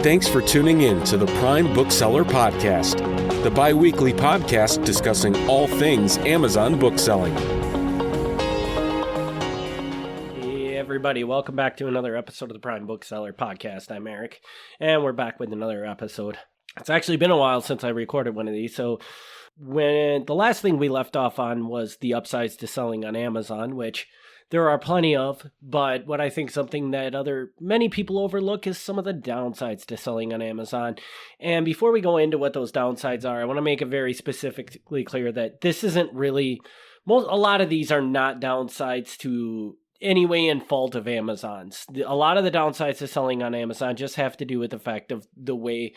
Thanks for tuning in to the Prime Bookseller Podcast, the bi-weekly podcast discussing all things Amazon bookselling. Hey everybody, welcome back to another episode of the Prime Bookseller Podcast. I'm Eric, and we're back with another episode. It's actually been a while since I recorded one of these, so when the last thing we left off on was the upsides to selling on Amazon, which there are plenty of, but what I think something that many people overlook is some of the downsides to selling on Amazon. And before we go into what those downsides are, I want to make it very specifically clear that this isn't really, a lot of these are not downsides to any way in fault of Amazon's. A lot of the downsides to selling on Amazon just have to do with the fact of the way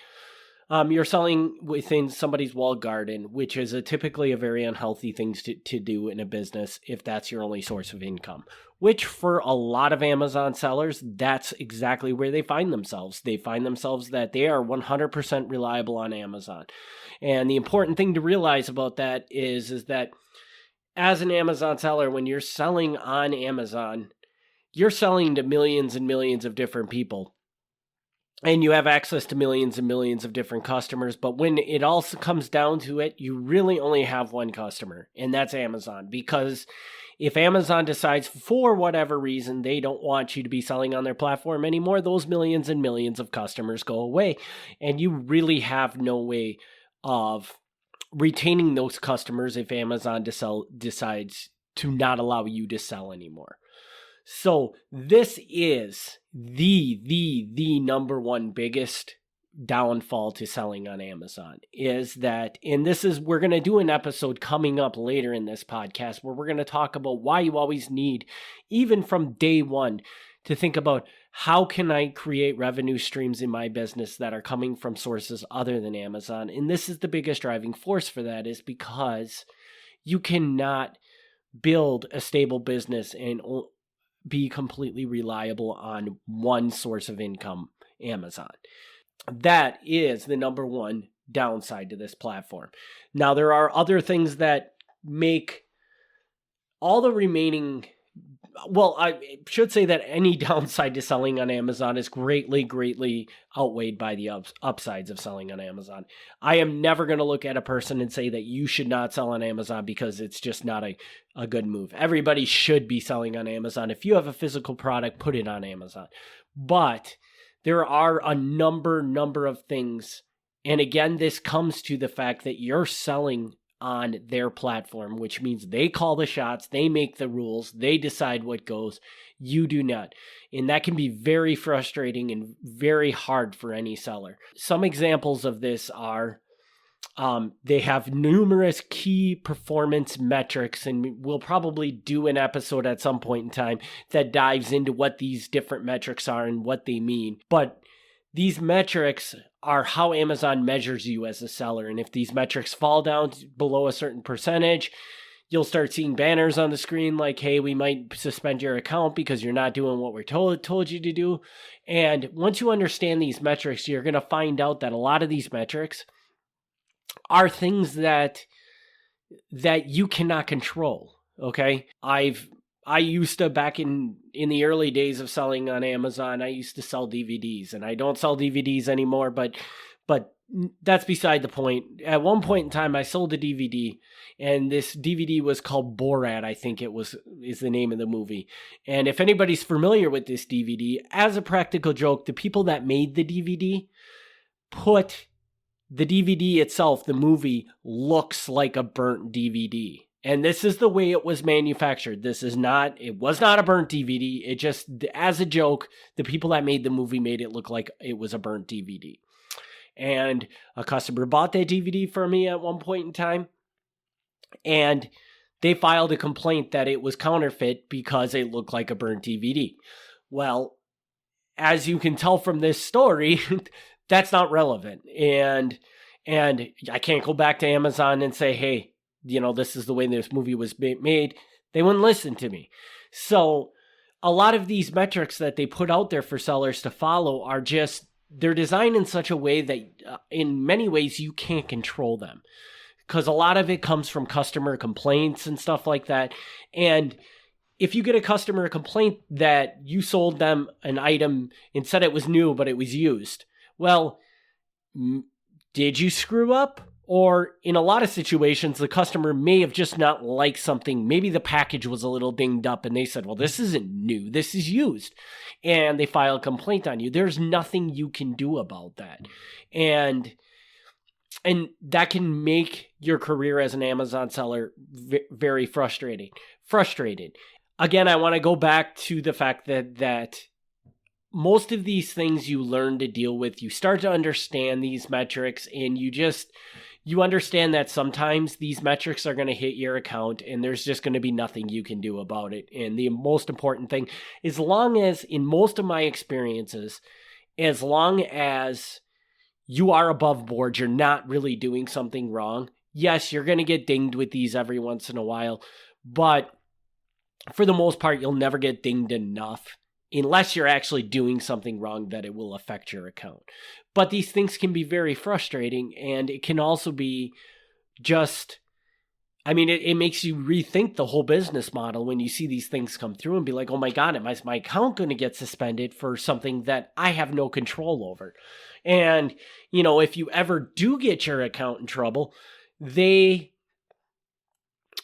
you're selling within somebody's walled garden, which is typically a very unhealthy thing to do in a business if that's your only source of income, which for a lot of Amazon sellers, that's exactly where they find themselves. They find themselves that they are 100% reliable on Amazon. And the important thing to realize about that is that as an Amazon seller, when you're selling on Amazon, you're selling to millions and millions of different people. And you have access to millions and millions of different customers. But when it all comes down to it, you really only have one customer, and that's Amazon. Because if Amazon decides for whatever reason they don't want you to be selling on their platform anymore, those millions and millions of customers go away. And you really have no way of retaining those customers if Amazon decides to not allow you to sell anymore. So this is the number one biggest downfall to selling on Amazon is that, and we're going to do an episode coming up later in this podcast where we're going to talk about why you always need, even from day one, to think about how can I create revenue streams in my business that are coming from sources other than Amazon. And this is the biggest driving force for that is because you cannot build a stable business and be completely reliable on one source of income, Amazon. That is the number one downside to this platform. Now, there are other things that make all the remaining, I should say that any downside to selling on Amazon is greatly outweighed by the upsides of selling on Amazon. I am never going to look at a person and say that you should not sell on Amazon because it's just not a good move. Everybody should be selling on Amazon. If you have a physical product, put it on Amazon. But there are a number of things. And again, this comes to the fact that you're selling on their platform, which means they call the shots, they make the rules, they decide what goes, you do not. And that can be very frustrating and very hard for any seller. Some examples of this are they have numerous key performance metrics, and we'll probably do an episode at some point in time that dives into what these different metrics are and what they mean. But these metrics are how Amazon measures you as a seller. And if these metrics fall down below a certain percentage, you'll start seeing banners on the screen like, hey, we might suspend your account because you're not doing what we're told you to do. And once you understand these metrics, you're going to find out that a lot of these metrics are things that you cannot control. Okay. I used to, back in the early days of selling on Amazon, I used to sell DVDs, and I don't sell DVDs anymore, but that's beside the point. At one point in time, I sold a DVD, and this DVD was called Borat, I think is the name of the movie. And if anybody's familiar with this DVD, as a practical joke, the people that made the DVD put the DVD itself, the movie, looks like a burnt DVD. And this is the way it was manufactured. It was not a burnt DVD. It just, as a joke, the people that made the movie made it look like it was a burnt DVD. And a customer bought that DVD for me at one point in time, and they filed a complaint that it was counterfeit because it looked like a burnt DVD. Well, as you can tell from this story, that's not relevant. And I can't go back to Amazon and say, hey, this is the way this movie was made. They wouldn't listen to me. So a lot of these metrics that they put out there for sellers to follow are they're designed in such a way that in many ways you can't control them, because a lot of it comes from customer complaints and stuff like that. And if you get a customer complaint that you sold them an item and said it was new, but it was used, Well, did you screw up? Or in a lot of situations, the customer may have just not liked something. Maybe the package was a little dinged up and they said, well, this isn't new. This is used. And they file a complaint on you. There's nothing you can do about that. And that can make your career as an Amazon seller very frustrating. Again, I want to go back to the fact that most of these things you learn to deal with, you start to understand these metrics, and you understand that sometimes these metrics are going to hit your account and there's just going to be nothing you can do about it. And the most important thing, as long as, in most of my experiences, as long as you are above board, you're not really doing something wrong. Yes, you're going to get dinged with these every once in a while, but for the most part, you'll never get dinged enough unless you're actually doing something wrong that it will affect your account. But these things can be very frustrating, and it can also be just, it makes you rethink the whole business model when you see these things come through and be like, oh my God, am my account going to get suspended for something that I have no control over? And, if you ever do get your account in trouble, they're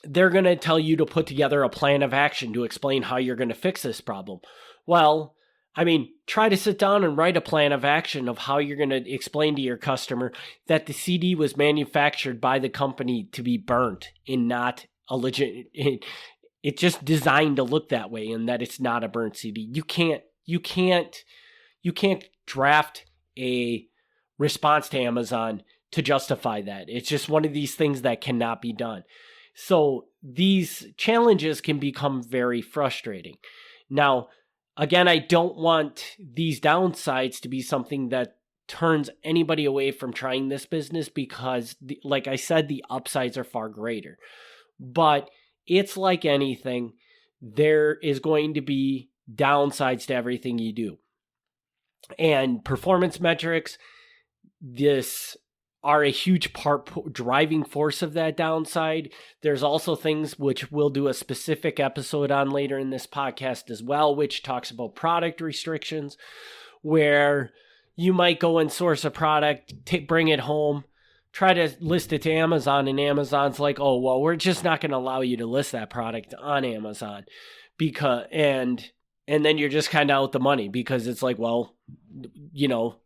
going to tell you to put together a plan of action to explain how you're going to fix this problem. Well, try to sit down and write a plan of action of how you're going to explain to your customer that the CD was manufactured by the company to be burnt and not a legit. It's just designed to look that way, and that it's not a burnt CD. You can't draft a response to Amazon to justify that. It's just one of these things that cannot be done. So these challenges can become very frustrating. Now, again, I don't want these downsides to be something that turns anybody away from trying this business, because, like I said, the upsides are far greater. But it's like anything, there is going to be downsides to everything you do. And performance metrics, are a huge driving force of that downside. There's also things which we'll do a specific episode on later in this podcast as well, which talks about product restrictions, where you might go and source a product, bring it home, try to list it to Amazon, and Amazon's like, oh, well, we're just not going to allow you to list that product on Amazon, and then you're just kind of out the money, because it's like, well,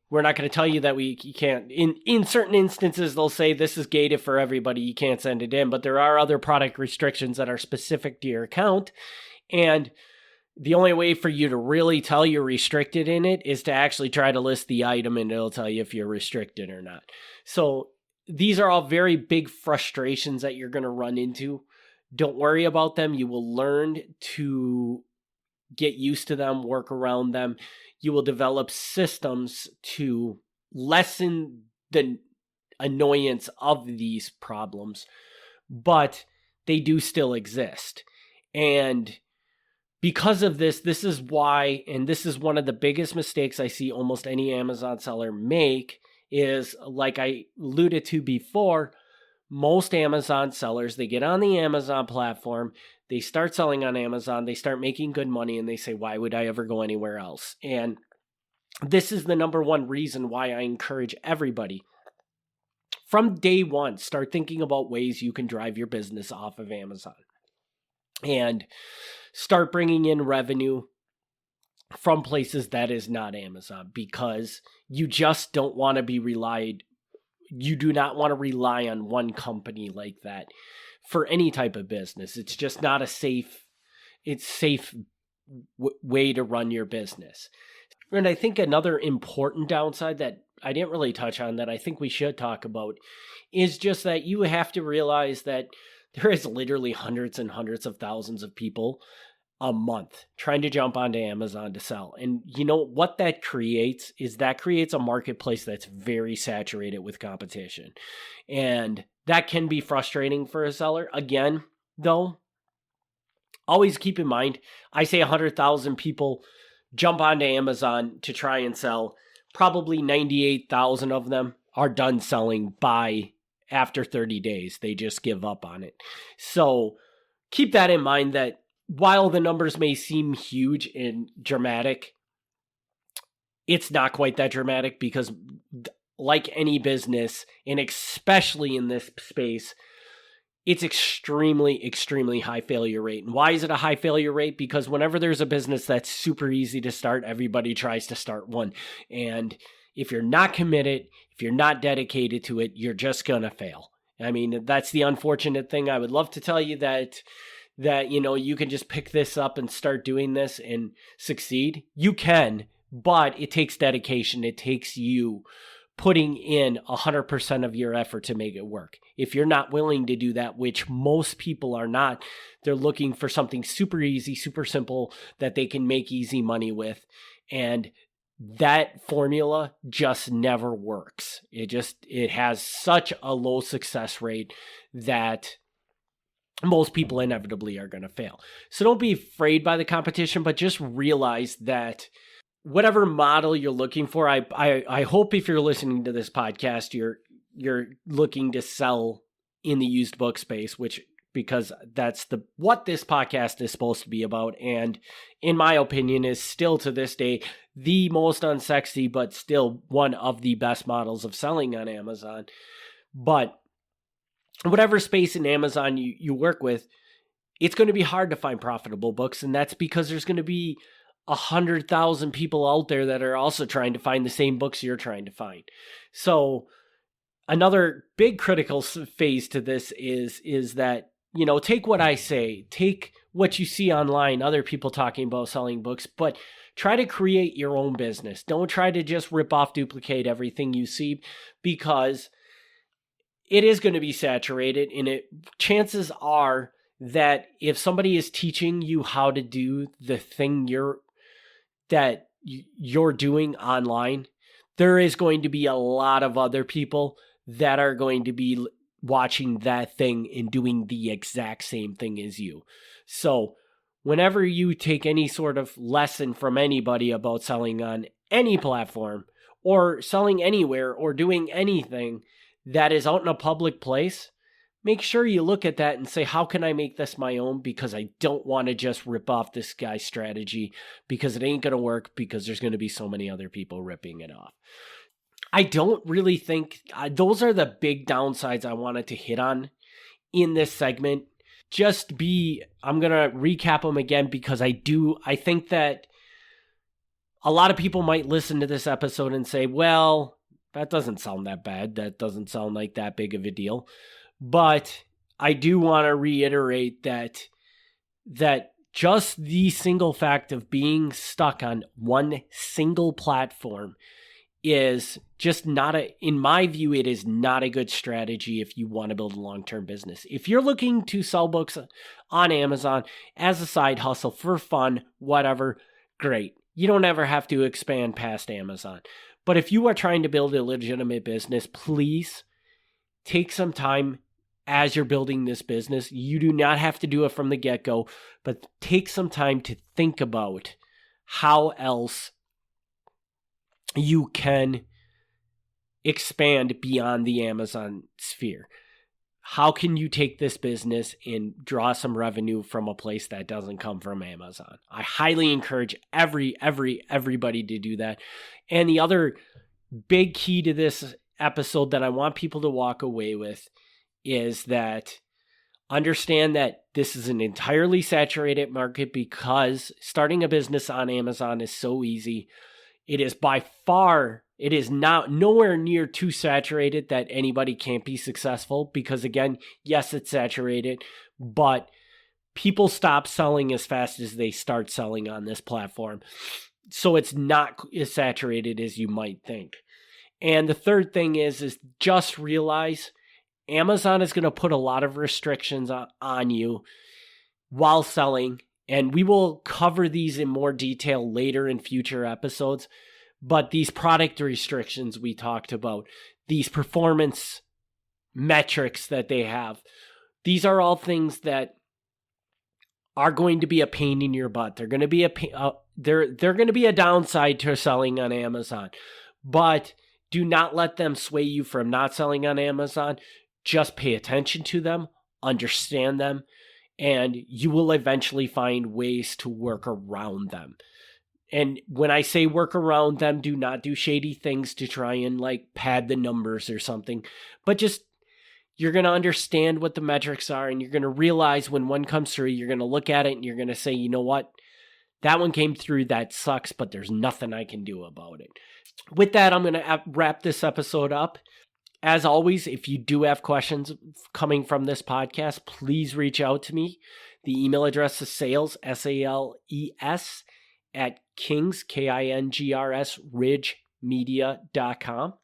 we're not going to tell you that you can't. In certain instances, they'll say this is gated for everybody, you can't send it in, but there are other product restrictions that are specific to your account. And the only way for you to really tell you're restricted in it is to actually try to list the item, and it'll tell you if you're restricted or not. So these are all very big frustrations that you're going to run into. Don't worry about them. You will learn to get used to them, work around them. You will develop systems to lessen the annoyance of these problems, but they do still exist. And because of this is why, and this is one of the biggest mistakes I see almost any Amazon seller make, is, like I alluded to before, most Amazon sellers, they get on the Amazon platform, they start selling on Amazon, they start making good money, and they say, why would I ever go anywhere else? And this is the number one reason why I encourage everybody, from day one, start thinking about ways you can drive your business off of Amazon and start bringing in revenue from places that is not Amazon, because you just don't want to be you do not want to rely on one company like that for any type of business. It's just not a safe way to run your business. And I think another important downside that I didn't really touch on that I think we should talk about is just that you have to realize that there is literally hundreds and hundreds of thousands of people a month trying to jump onto Amazon to sell. And what that creates is a marketplace that's very saturated with competition. And that can be frustrating for a seller. Again, though, always keep in mind, I say 100,000 people jump onto Amazon to try and sell. Probably 98,000 of them are done selling after 30 days. They just give up on it. So keep that in mind, that while the numbers may seem huge and dramatic, it's not quite that dramatic because like any business, and especially in this space, it's extremely, extremely high failure rate. And why is it a high failure rate? Because whenever there's a business that's super easy to start, everybody tries to start one. And if you're not committed, if you're not dedicated to it, you're just going to fail. I mean, that's the unfortunate thing. I would love to tell you that you can just pick this up and start doing this and succeed. You can, but it takes dedication. It takes you putting in 100% of your effort to make it work. If you're not willing to do that, which most people are not, they're looking for something super easy, super simple that they can make easy money with. And that formula just never works. It has such a low success rate that most people inevitably are going to fail. So don't be afraid by the competition, but just realize that whatever model you're looking for, I hope if you're listening to this podcast, you're looking to sell in the used book space, because that's what this podcast is supposed to be about. And in my opinion, is still to this day, the most unsexy, but still one of the best models of selling on Amazon. But whatever space in Amazon you work with, it's going to be hard to find profitable books. And that's because there's going to be 100,000 people out there that are also trying to find the same books you're trying to find. So another big critical phase to this is that, take what I say, take what you see online, other people talking about selling books, but try to create your own business. Don't try to just rip off, duplicate everything you see, because it is going to be saturated, and chances are that if somebody is teaching you how to do the thing you're doing online, there is going to be a lot of other people that are going to be watching that thing and doing the exact same thing as you. So whenever you take any sort of lesson from anybody about selling on any platform or selling anywhere or doing anything that is out in a public place, make sure you look at that and say, how can I make this my own? Because I don't want to just rip off this guy's strategy, because it ain't going to work, because there's going to be so many other people ripping it off. I don't really think those are the big downsides I wanted to hit on in this segment. I'm going to recap them again, because I think that a lot of people might listen to this episode and say, well, that doesn't sound that bad. That doesn't sound like that big of a deal. But I do want to reiterate that just the single fact of being stuck on one single platform is just in my view, it is not a good strategy if you want to build a long-term business. If you're looking to sell books on Amazon as a side hustle for fun, whatever, great. You don't ever have to expand past Amazon. But if you are trying to build a legitimate business, please take some time as you're building this business. You do not have to do it from the get-go, but take some time to think about how else you can expand beyond the Amazon sphere. How can you take this business and draw some revenue from a place that doesn't come from Amazon? I highly encourage everybody to do that. And the other big key to this episode that I want people to walk away with is that understand that this is an entirely saturated market, because starting a business on Amazon is so easy. It is nowhere near too saturated that anybody can't be successful, because again, yes, it's saturated, but people stop selling as fast as they start selling on this platform. So it's not as saturated as you might think. And the third thing is just realize Amazon is going to put a lot of restrictions on you while selling. And we will cover these in more detail later in future episodes. But these product restrictions we talked about, these performance metrics that they have, these are all things that are going to be a pain in your butt. They're going to be they're going to be a downside to selling on Amazon. But do not let them sway you from not selling on Amazon. Just pay attention to them, understand them, and you will eventually find ways to work around them. And when I say work around them, do not do shady things to try and like pad the numbers or something, but just you're going to understand what the metrics are, and you're going to realize when one comes through, you're going to look at it and you're going to say, you know what, that one came through, that sucks, but there's nothing I can do about it. With that, I'm going to wrap this episode up. As always, if you do have questions coming from this podcast, please reach out to me. The email address is sales, SALES, at Kings, KINGRS, ridgemedia.com.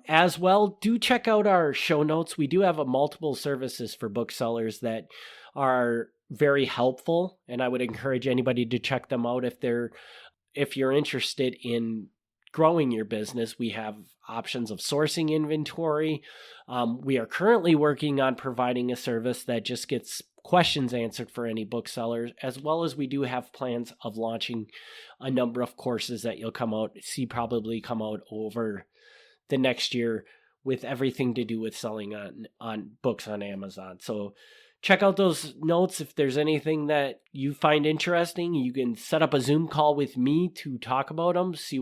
As well, do check out our show notes. We do have multiple services for booksellers that are very helpful, and I would encourage anybody to check them out if you're interested in growing your business. We have options of sourcing inventory. We are currently working on providing a service that just gets questions answered for any booksellers, as well as we do have plans of launching a number of courses that you'll probably come out over the next year with everything to do with selling on books on Amazon. So check out those notes. If there's anything that you find interesting, you can set up a Zoom call with me to talk about them, see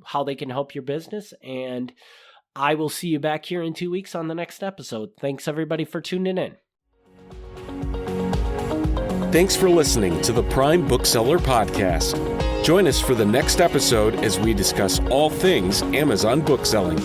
how they can help your business. And I will see you back here in 2 weeks on the next episode. Thanks everybody for tuning in. Thanks for listening to the Prime Bookseller Podcast. Join us for the next episode as we discuss all things Amazon bookselling.